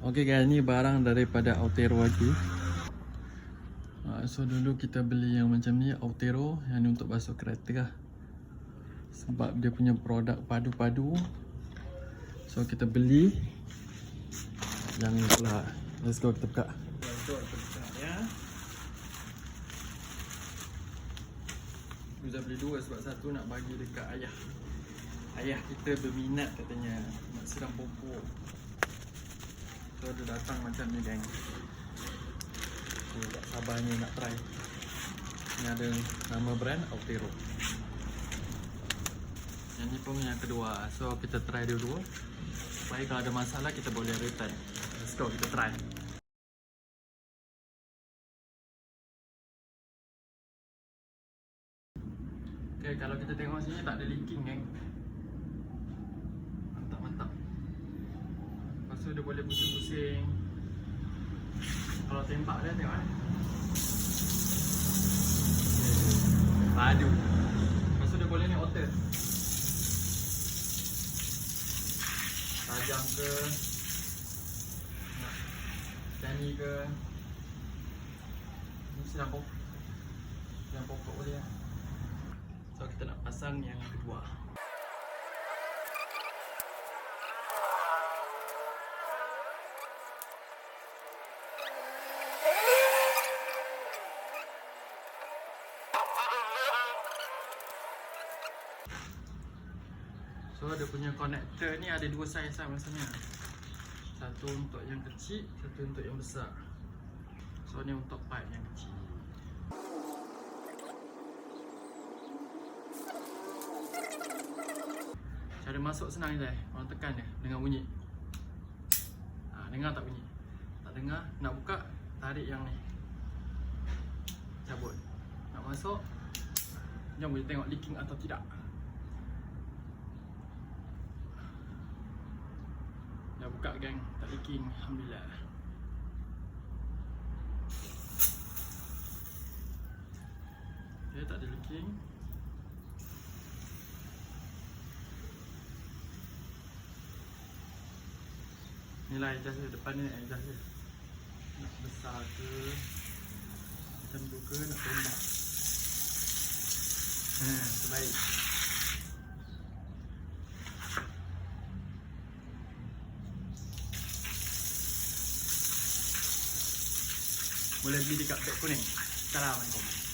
Okay guys, ni barang daripada Altero lagi. So dulu kita beli yang macam ni, Altero, yang ni untuk basuh kereta lah. Sebab dia punya produk padu-padu. So kita beli yang ni pula. Let's go, kita buka. Jom kita buka ya. Kita beli dua sebab satu nak bagi dekat ayah. Ayah kita berminat katanya nak siram pokok. So dia datang macam ni geng. Tak sabarnya nak try. Ni ada nama brand Altero. Yang ni pun yang kedua. So kita try dulu. Supaya kalau ada masalah kita boleh return. Let's go, kita try. Okay, kalau kita tengok sini tak ada leaking geng. Mantap. Lepas tu dia boleh pusing-pusing. Kalau tembak dia tengok ni. Padu. Lepas tu dia boleh ni otter. Tajam ke, nak jani ke. Ni siram pokok boleh lah. So kita nak pasang yang kedua. So dia punya connector ni ada dua saiz lah maksudnya. Satu untuk yang kecil, satu untuk yang besar. So ni untuk pipe yang kecil. Cara masuk senang je. Orang tekan dia dengan bunyi. Dengar tak bunyi? Tak dengar, nak buka, tarik yang ni. Cabut. Nak masuk. Jom kita tengok leaking atau tidak. Dah buka geng, tak leaking, alhamdulillah. Okay, tak ada leaking. Inilah adjust dia, depan ni adjust dia. Nak besar ke, macam tu ke, nak tembak. Terbaik. Boleh beli dekat beg kuning. Assalamualaikum.